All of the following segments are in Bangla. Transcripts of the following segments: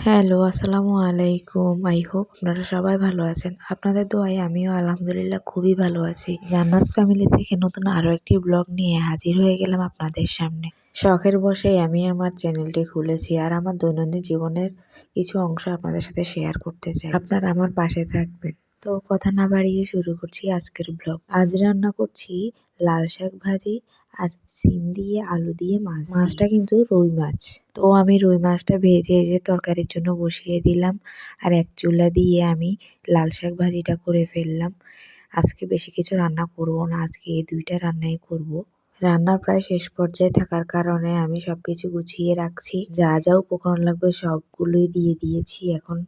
হ্যালো, আসসালামু আলাইকুম। আই হোপ আপনারা সবাই ভালো আছেন। আপনাদের দোয়ায় আমিও আলহামদুলিল্লাহ খুবই ভালো আছি। জান্নাত ফ্যামিলি থেকে নতুন আরো একটি ব্লগ নিয়ে হাজির হয়ে গেলাম আপনাদের সামনে। শখের বশেই আমি আমার চ্যানেলটি খুলেছি আর আমার দৈনন্দিন জীবনের কিছু অংশ আপনাদের সাথে শেয়ার করতে চাই। আপনারা আমার পাশে থাকবেন। তো কথা না বাড়িয়ে শুরু করছি আজকের ব্লগ। আজ রান্না করছি লাল শাক ভাজি আর সিম দিয়ে আলু দিয়ে মাছটা কিন্তু রুই মাছ। তো আমি রুই মাছটা ভেজে এই যে তরকারির জন্য বসিয়ে দিলাম আর এক চুলা দিয়ে আমি লাল শাক ভাজিটা করে ফেললাম। আজকে বেশি কিছু রান্না করব না, আজকে এই দুইটা রান্নাই করব। রান্নার প্রায় শেষ পর্যায়ে থাকার কারণে আমি সবকিছু গুছিয়ে রাখছি, যা যা উপকরণ লাগবে সবগুলোই দিয়ে দিয়েছি এখন,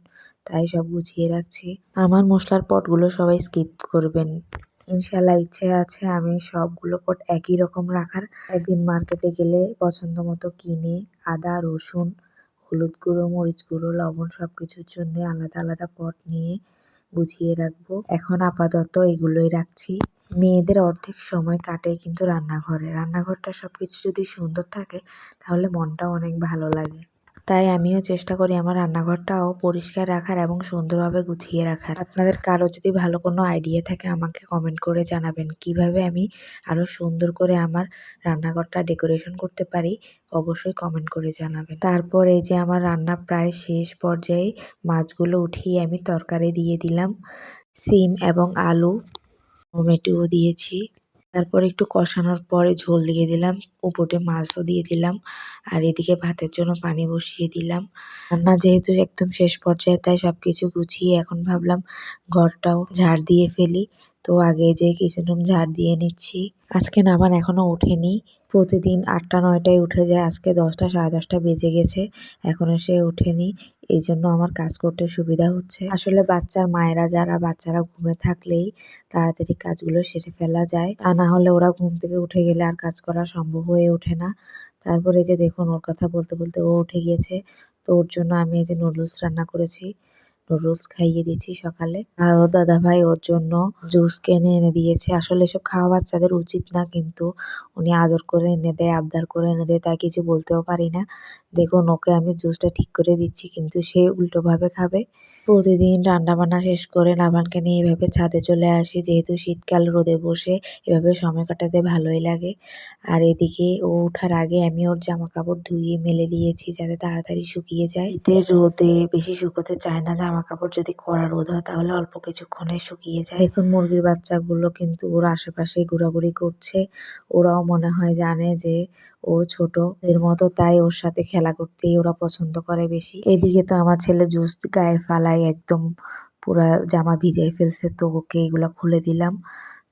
তাই সব গুছিয়ে রাখছি। আমার মশলার পটগুলো সবাই স্কিপ করবেন ইনশাল্লাহ। ইচ্ছে আছে আমি সবগুলো পট একই রকম রাখার। একদিন মার্কেটে গেলে পছন্দ মতো কিনে আদা, রসুন, হলুদ গুঁড়ো, মরিচ গুঁড়ো, লবণ সবকিছুর জন্য আলাদা আলাদা পট নিয়ে গুছিয়ে রাখবো। এখন আপাতত এগুলোই রাখছি। মেয়েদের অর্ধেক সময় কাটে কিন্তু রান্নাঘরে। রান্নাঘরটা সবকিছু যদি সুন্দর থাকে তাহলে মনটাও অনেক ভালো লাগে। তাই আমিও চেষ্টা করি আমার রান্নাঘরটাও পরিষ্কার রাখার এবং সুন্দরভাবে গুছিয়ে রাখার। আপনাদের কারো যদি ভালো কোনো আইডিয়া থাকে আমাকে কমেন্ট করে জানাবেন, কিভাবে আমি আরো সুন্দর করে আমার রান্নাঘরটা ডেকোরেশন করতে পারি, অবশ্যই কমেন্ট করে জানাবেন। তারপর এই যে আমার রান্না প্রায় শেষ পর্যায়ে মাছগুলো উঠিয়ে আমি তরকারি দিয়ে দিলাম। সিম এবং আলু, টমেটোও দিয়েছি। তারপর একটু কষানোর পরে ঝোল দিয়ে দিলাম, উপরে মাছও দিয়ে দিলাম আর এদিকে ভাতের জন্য পানি বসিয়ে দিলাম। রান্না যেহেতু একদম শেষ পর্যায়ে তাই সবকিছু গুছিয়ে এখন ভাবলাম ঘরটাও ঝাড় দিয়ে ফেলি। তো আগে যে কিচেন রুম ঝাড় দিয়ে নিচ্ছি। আজকে নাবান এখনো ওঠেনি। প্রতিদিন 8টা-9টায় উঠে যায়, আজকে 10টা সাড়ে 10টা বেজে গেছে, এখনো সে ওঠেনি। এই জন্য আমার কাজ করতে সুবিধা হচ্ছে। আসলে বাচ্চার মায়েরা যারা বাচ্চারা ঘুমে থাকলেই তাড়াতাড়ি কাজগুলো সেরে ফেলা যায়, তা না হলে ওরা ঘুম থেকে উঠে গেলে আর কাজ করা সম্ভব হয়ে ওঠে না। তারপরে যে দেখুন ওর কথা বলতে বলতে ও উঠে গিয়েছে। তো ওর জন্য আমি এই যে নুডলস রান্না করেছি, নুডলস খাইয়ে দিচ্ছি সকালে। আর ও দাদা ভাই ওর জন্য জুস কিনে এনে দিয়েছে। আসলে এসব খাওয়া বাচ্চাদের উচিত না, কিন্তু উনি আদর করে এনে দেয়, আবদার করে এনে দেয়, তাই কিছু বলতেও পারি না। দেখুন ওকে আমি জুসটা ঠিক করে দিচ্ছি কিন্তু সে উল্টোভাবে খাবে। প্রতিদিন রান্নাবান্না শেষ করে নাভানকে নিয়ে এভাবে ছাদে চলে আসি, যেহেতু শীতকাল রোদে বসে এভাবে সময় কাটাতে ভালোই লাগে। আর এদিকে ও ওঠার আগে আমি ওর জামা কাপড় ধুয়ে মেলে দিয়েছি যাতে তাড়াতাড়ি শুকিয়ে যায়। শীতের রোদে বেশি শুকোতে চায় না জামা কাপড়, যদি কড়া রোদ হয় তাহলে অল্প কিছুক্ষণে শুকিয়ে যায়। এখন মুরগির বাচ্চাগুলো কিন্তু ওর আশেপাশে ঘোরাঘুরি করছে, ওরাও মনে হয় জানে যে ও ছোট এর মতো, তাই ওর সাথে খেলা করতেই ওরা পছন্দ করে বেশি। এদিকে তো আমার ছেলে জুস গায়ে ফালাই একদম পুরা জামা ভিজাই ফেলছে, তো ওকে এগুলো খুলে দিলাম।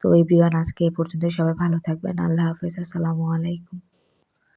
তো এভরিওয়ান আজকে এই পর্যন্ত, সবাই ভালো থাকবেন। আল্লাহ হাফেজ, আসসালামু আলাইকুম।